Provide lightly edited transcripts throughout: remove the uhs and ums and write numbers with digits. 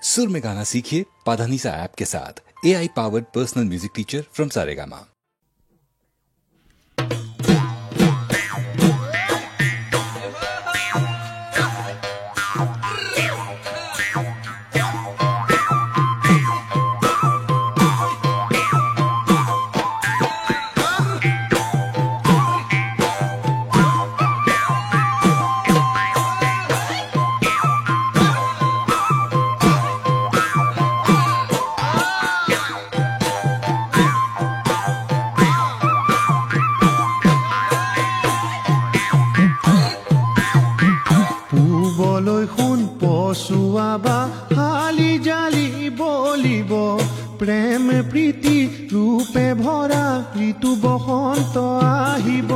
सुर में गाना सीखिए पाधानीसा ऐप के साथ। AI powered personal music teacher from Saregama. हाली जाली बोलिब प्रेम प्रीति रूपे भरा ऋतु बसंत आहिब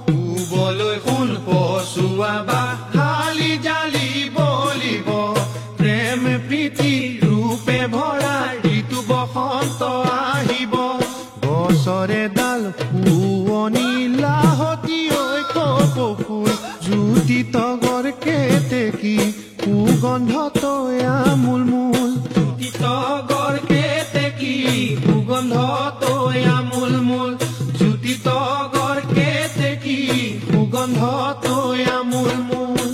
पूবলৈ শুন পছুৱাবা हाली जाली बोलिब प्रेम प्रीति रूपे भरा ऋतु बसंत आहिब गछरे डाल শুৱনি লাহতি ঐ কপৌফুল জ্যোতি তগৰ কেতেকী সুগন্ধ তয়া মূলমূল জ্যোতি তগৰ কেতেকী সুগন্ধ তয়া মূলমূল জ্যোতি তগৰ কেতেকী সুগন্ধ তয়া মূলমূল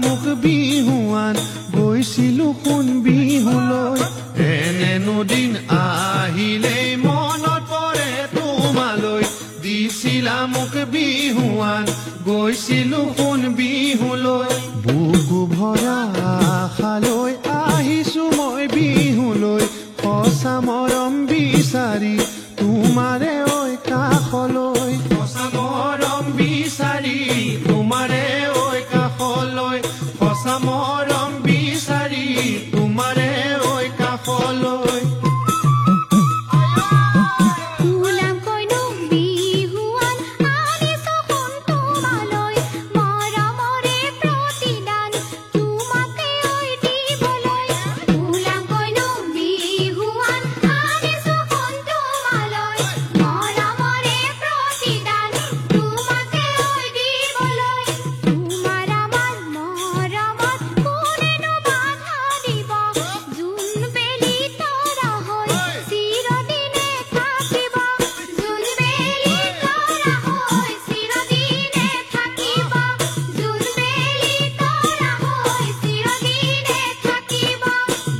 মোক বিহুৱান গৈছিলো কোন বিহুলৈ এনেনো দিন আহিলেই মনত পৰে তোমালৈ দিছিলা মোক বিহুৱান গৈছিলো কোন বিহুলৈ বুকু ভৰা আশালৈ আহিছো মই বিহুলৈ সঁচা মৰম বিচাৰি তোমাৰে ঐ কাষলৈ সঁচা মৰম বিচাৰি তোমাৰে মৰম বিচাৰি তোমাৰে ঐ কাষলৈ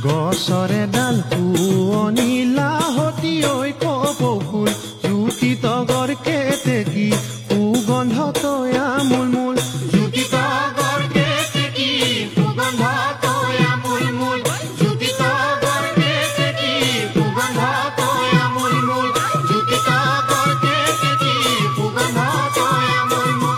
গছৰে ডাল শুৱনি লাহতি ঐ কপৌফুল জ্যোতি তগৰ কেতেকী সুগন্ধ তয়া মূলমূল জ্যোতি তগৰ কেতেকী সুগন্ধ তয়া মূলমূল জ্যোতি তগৰ কেতেকী সুগন্ধ তয়া মূলমূল জ্যোতি তগৰ কেতেকী সুগন্ধ তয়া মূলমূল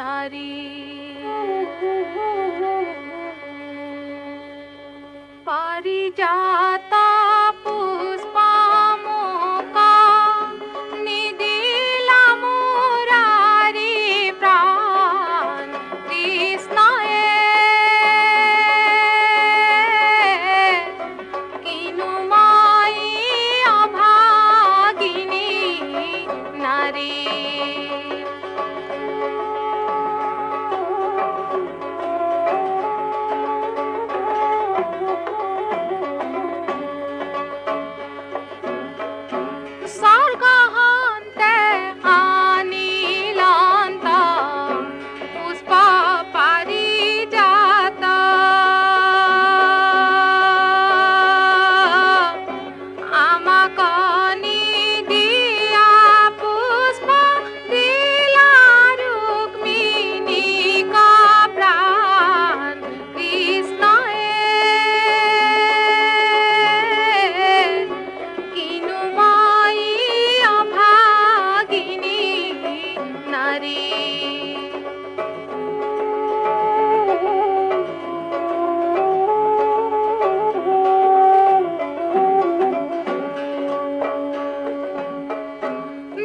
নারী পারিজাতা পুষ্পমুকা নিদিলা মুরারি প্রাণ কৃষ্ণয়ে কিনুমাই অভাগিনী নারী স্বর্গহন্তে আনিলন্ত পুষ্প পারিজাত আমাক নিদিয়া পুষ্প দিলা রুক্মিণীক প্রাণ কৃষ্ণয়ে কিনুমাই অভাগিনী নারী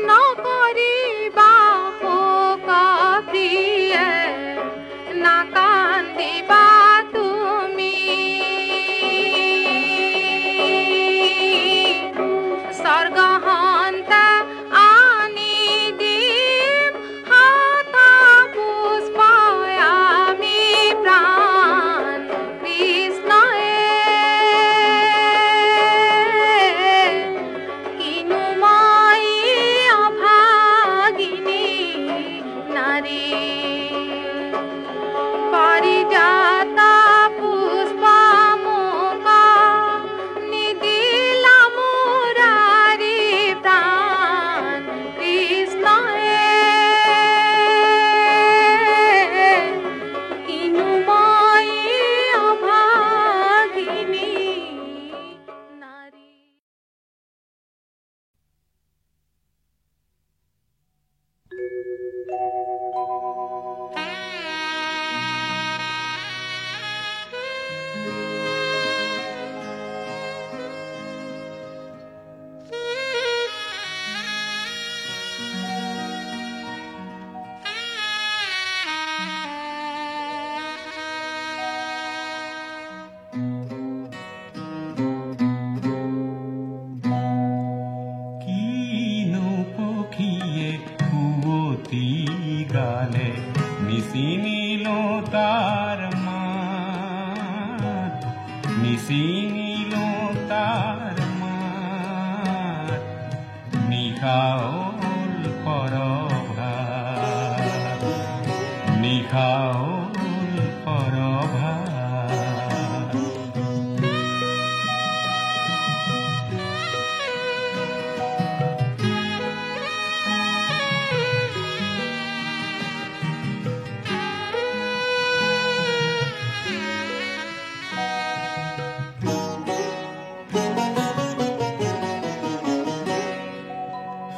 নকরিবা শোক প্ৰিয়ে নাকান্দিবা তুমি স্বৰ্গহন্ত আনি দিম হাত পুষ্প আমি প্ৰাণ কৃষ্ণয়ে কিনুমাই অভাগিনী নাৰী পাৰিজাতা পুষ্পমুকা নিদিলা মুৰাৰি প্ৰাণ কৃষ্ণয়ে কিনুমাই অভাগিনী নাৰী কিনো পক্ষীয়ে কুৱতী গালে নিচিনিল তাৰ মাত নিচিনিল তাৰ মাত নিশা হ'ল পৰভাত নিশা হ'ল পৰভাত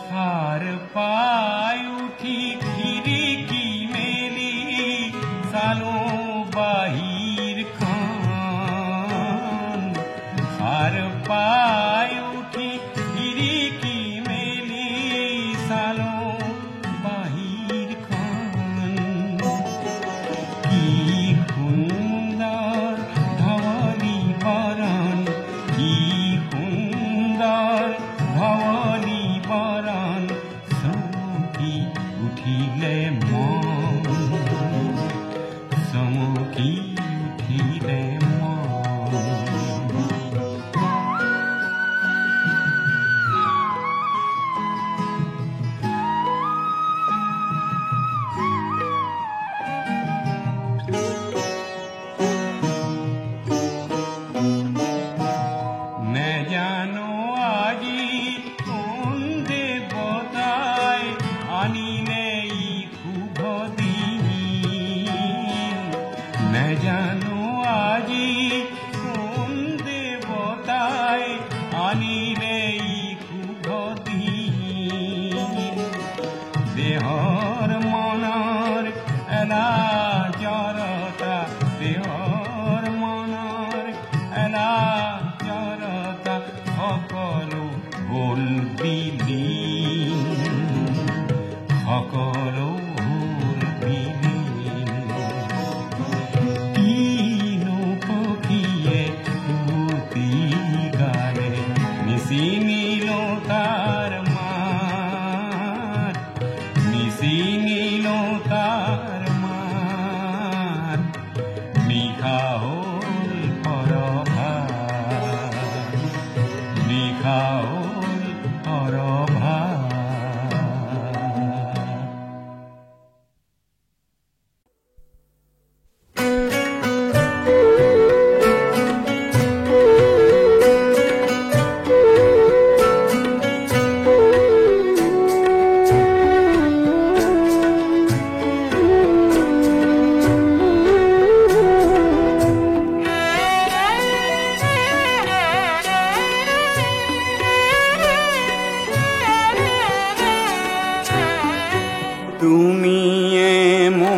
হাৰ পাই উঠি খিৰিকী মেলি চালো বাহিৰখন হাৰ পাই উঠি খিৰিকী মেলি চালো বাহিৰখন কি সুন্দৰ ধৱলী বৰণ কি সুন্দৰ ধৱলী বৰণ চমকি উঠিলে মন চমকি উঠিলে মন নেজানো আজি কোন দেৱতাই আনিলে ই শুভ দিন নেজানো আজি কোন দেৱতাই আনিলে ই শুভ দিন দেহৰ মনৰ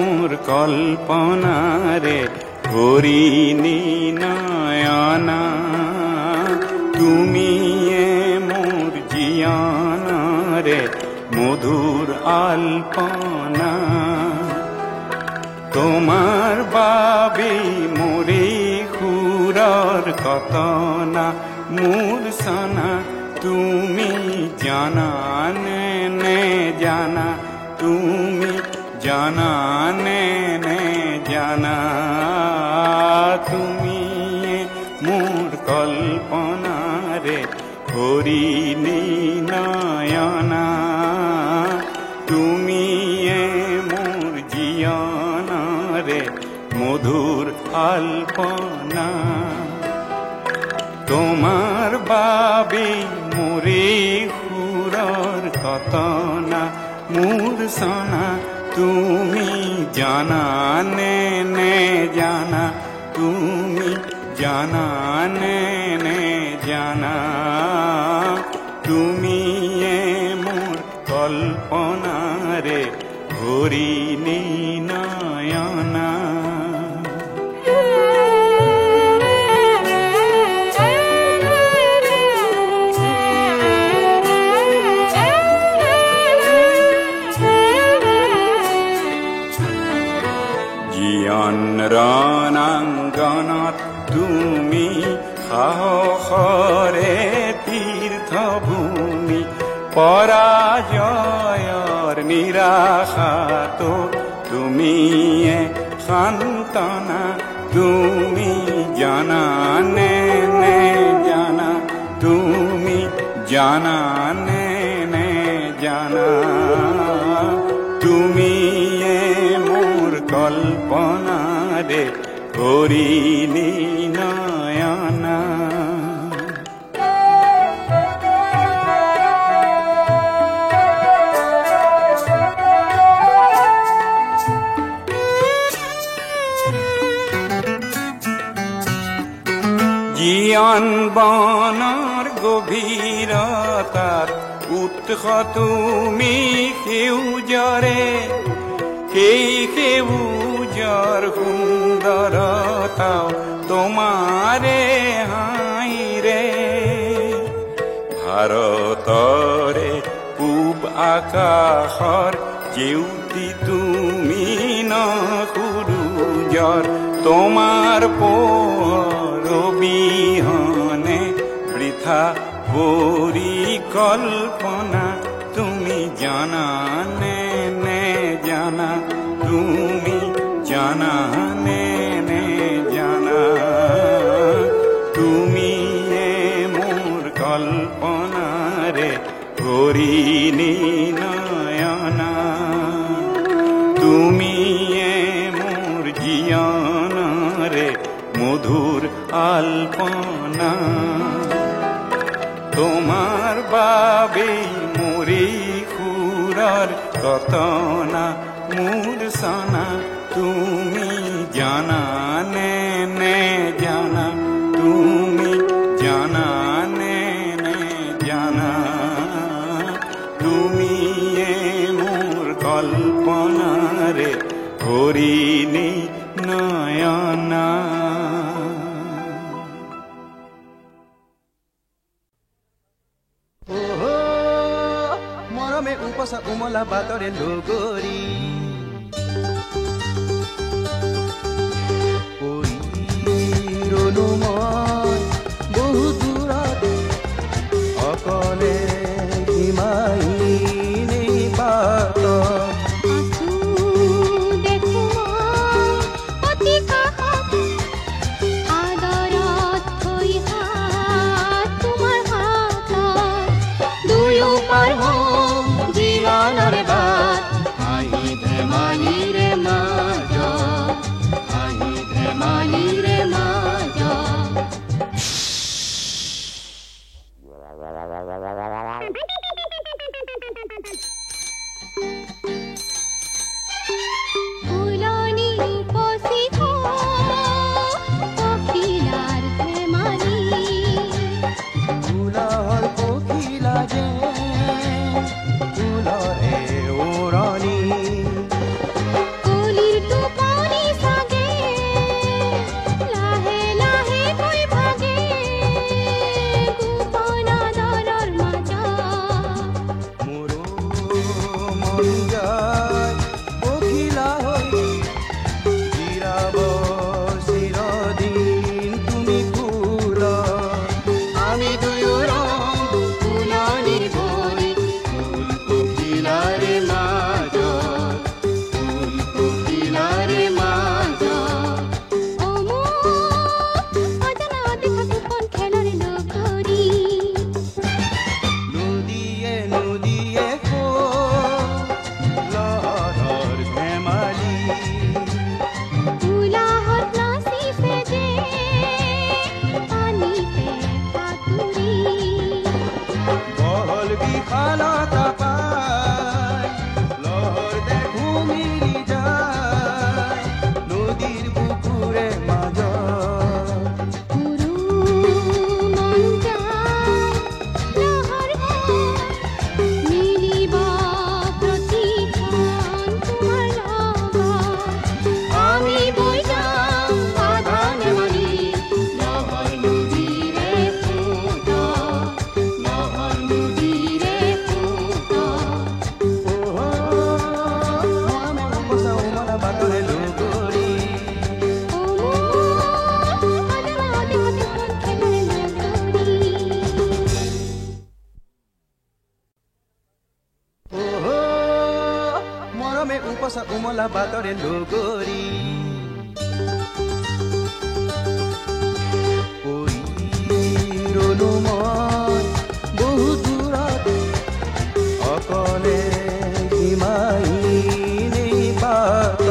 মোর কল্পনারে হরিণী নয়না তুমি মোর জিয়ানারে মধুর আলপনা তোমার বাবে মোরে খুরার কতনা মোর সানা তুমি জানা নে জানা তুমি জানা নে জানা তুমি মোর কল্পনারে হরিণী নয়না তুমি মোর জিয়ানারে মধুর আলপনা তোমার বাবে মোরে হুরর কতনা মোর সোনা তুমি জানা নে জানা তুমি জানা নে জানা তুমি মোর কল্পনারে হরিণী নয়না রণাঙ্গনত তুমি সাহসৰে তীৰ্থভূমি পৰাজয়ৰ নিৰাশাত তুমি সান্তনা তুমি জানা নে জানা তুমি জানা নে জানা তুমি মোর কল্পনারে হরিণী নয়না জীয়ন বনৰ গভীৰতাত উৎস তুমি সেউজৰে সেই সেউজৰ সুন্দৰতা তোমাৰে হাইৰে ভাৰতৰে পূব আকাশৰ জেউতি তুমি ন সূৰুজৰ তোমাৰ পোহৰ বিহনে বৃথা পৰিকল্পনা তুমি জানা নে জানা তুমি জানা নে জানা তুমি মোর কল্পনারে হরিণী নয়না তুমি মোর জিয়ানারে মধুর আলপনা তোমার বাবে মোরে খুরার কতনা মোর সানা তুমি জানা নে জানা তুমি জানা নে জানা তুমি মোর কল্পনারে হরিণী নয়না মৰমে উপচা উমলা বাটৰে লগৰী ৰলো মই বহু দূৰত অকলে হিমাহিনী বাট জীবনেৰ বাট উমলা বাটৰে লগৰী ৰলো মই বহু দূৰতে অকলে সীমাহীন বাট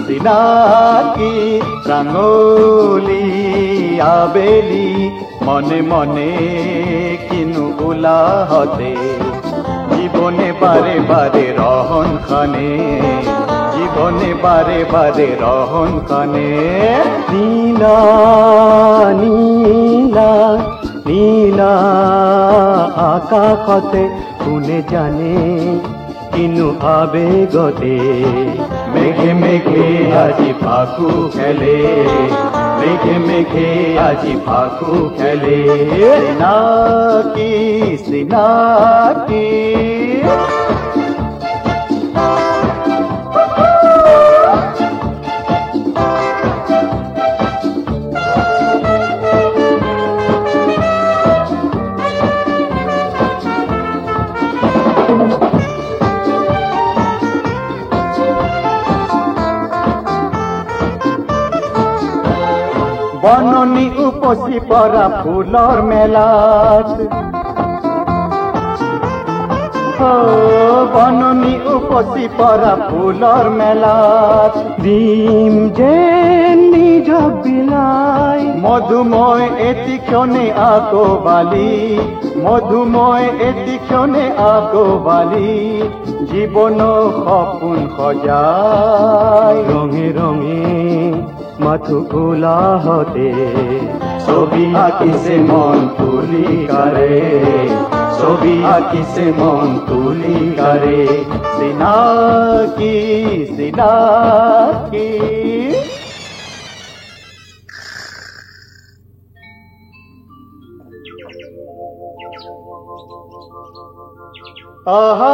সিনাকি রাঙলি আবেলি মনে মনে কিনু উলাহতে জীবনে বারে বারে রহন খানে জীবনে বারে বারে রহন খানে নীলা নীলা নীলা আকাশতে কোনে জানে কিনু আবেগতে মেঘে মেঘে আজি ফাকু খেলে মেঘে মেঘে আজি ফাকু খেলে সিনাকি সিনাকি বননি উপসি পরা ফুলর মেলাত বননি উপচি পৰা ফুলৰ মেলাত দিম যেন নিজক বিলাই মধুময় এটি ক্ষণে আকোৱালি মধুময় এটি ক্ষণে আকোৱালি জীৱন সপোন সজাই ৰঙে ৰঙে মাথো উলাহতে ছবি আঁকিছে মন তুলিকাৰে ছবি আঁকিছে মন তুলিকাৰে চিনাকি চিনাকি আহা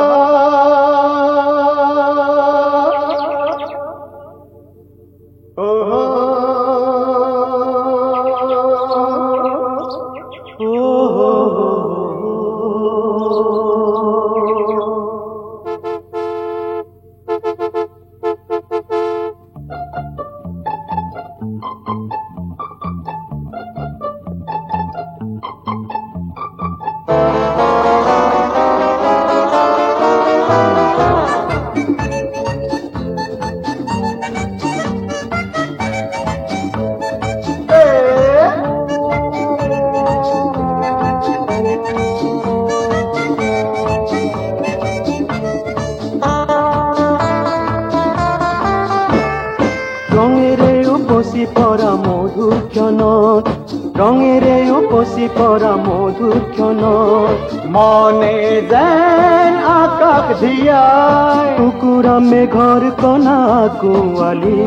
ৰঙেৰে উপচি পৰা মধুক্ষণত মনে যেন আকাশ ধিয়াই টুকুৰা মেঘৰ কণা কোৱালি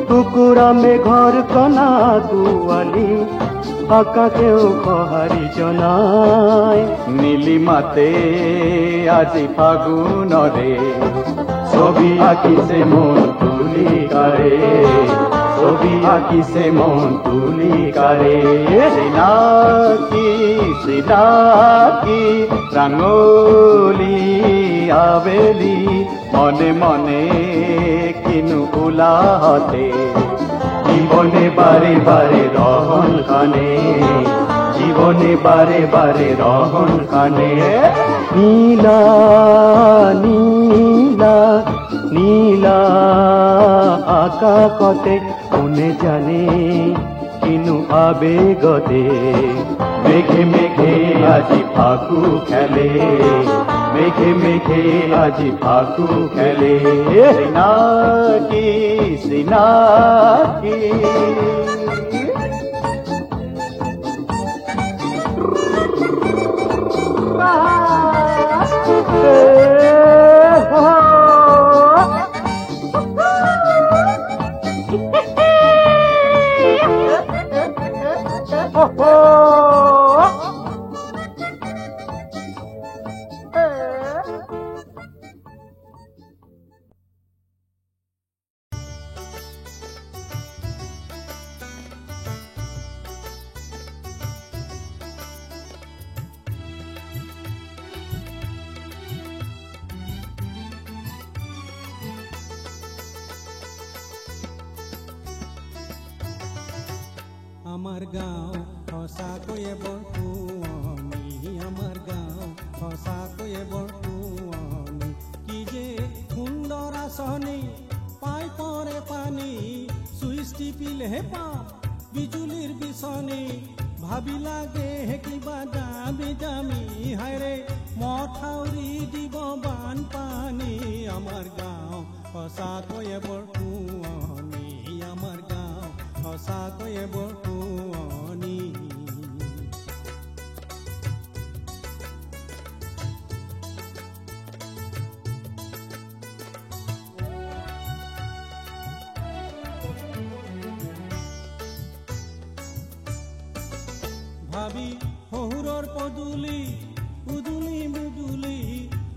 টুকুৰা মেঘৰ কণা কোৱালি আকাশেও সঁহাৰি জনাই নীলিমাতে আজি ফাগুনৰে ছবি আঁকিছে মন তুলিকাৰে ছবি আঁকিছে মন তুলিকাৰে চিনাকি চিনাকি ৰাঙলী আবেলি মনে মনে কিনো উলাহতে জীবনে বাৰে বাৰে ৰহন কানে জীবনে বাৰে বাৰে ৰহন কানে নীলা নীলা নীলা আকাশতে কোনে জানে কিনো আবেগতে মেঘে মেঘে আজি ফাকু খেলে মেঘে মেঘে আজি ফাকু খেলে চিনাকি চিনাকি আমার গাঁও সঁচাকৈয়ে বৰ শুৱনি আমাৰ গাঁও সঁচাকৈয়ে বৰ শুৱনি কি যে সুন্দৰ আঁচনি পাইপৰে পানী চুইচ টিপিলেহে পাম বিজুলীৰ বিচনী ভাবি লাগে কিবা দামী দামী হায়ৰে মথাউৰি দিব বানপানী আমাৰ গাঁও সঁচাকৈয়ে বৰ শুৱনি আমাৰ গাঁও সঁচাকৈয়ে বৰ শুৱনি ভাবি শহুৰৰ পদূলি উদুলি মুদুলি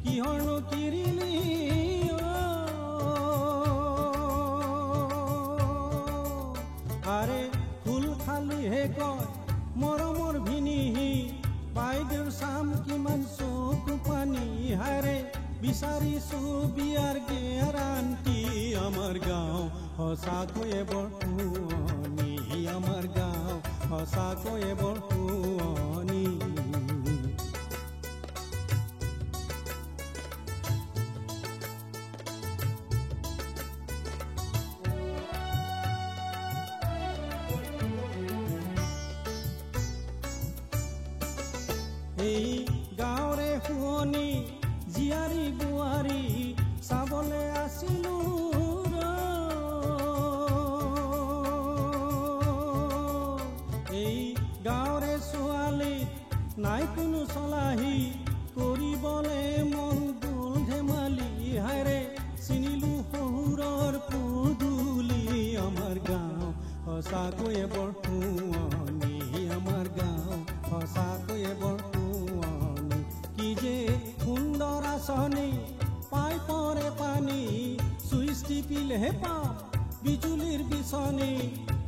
কিহৰনো কিৰিলি আৰে ফুল খালিহে কয় মৰমৰ ভিনিহি বাইদেউৰ চাম কিমান চকু পানী হাৰে বিচাৰিছো বিয়াৰ গেৰাণ্টি আমাৰ গাঁও সঁচাকৈয়ে বৰ শুৱনি আমাৰ গাঁও সঁচাকৈয়ে বৰ শুৱনি এই গাঁৱৰে শুৱনি জীয়াৰী বোৱাৰী চাবলৈ আছিলো এই গাঁৱৰে ছোৱালী নাই কোনো চলাহী কৰিবলৈ মন গ'ল ধেমালি হাৰে চিনিলো শহুৰৰ পদূলি আমাৰ গাঁও সঁচাকৈয়ে বৰ শুৱনি আমাৰ গাঁও সঁচাকৈয়ে বৰ শুৱনি কি যে সুন্দৰ আঁচনি পাইপৰে পানী চুইচ টিপিলেহে পাম বিজুলীৰ বিচনী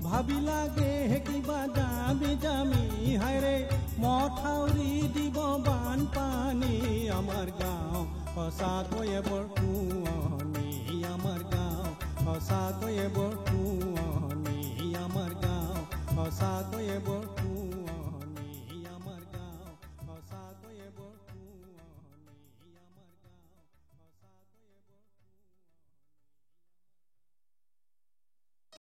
ভাবি লাগে কিবা দামী দামী হায়ৰে মথাউৰি দিব বানপানী আমাৰ গাঁও সঁচাকৈয়ে বৰ শুৱনি আমাৰ গাঁও সঁচাকৈয়ে বৰ শুৱনি আমাৰ গাঁও সঁচাকৈয়ে বৰ শুৱনি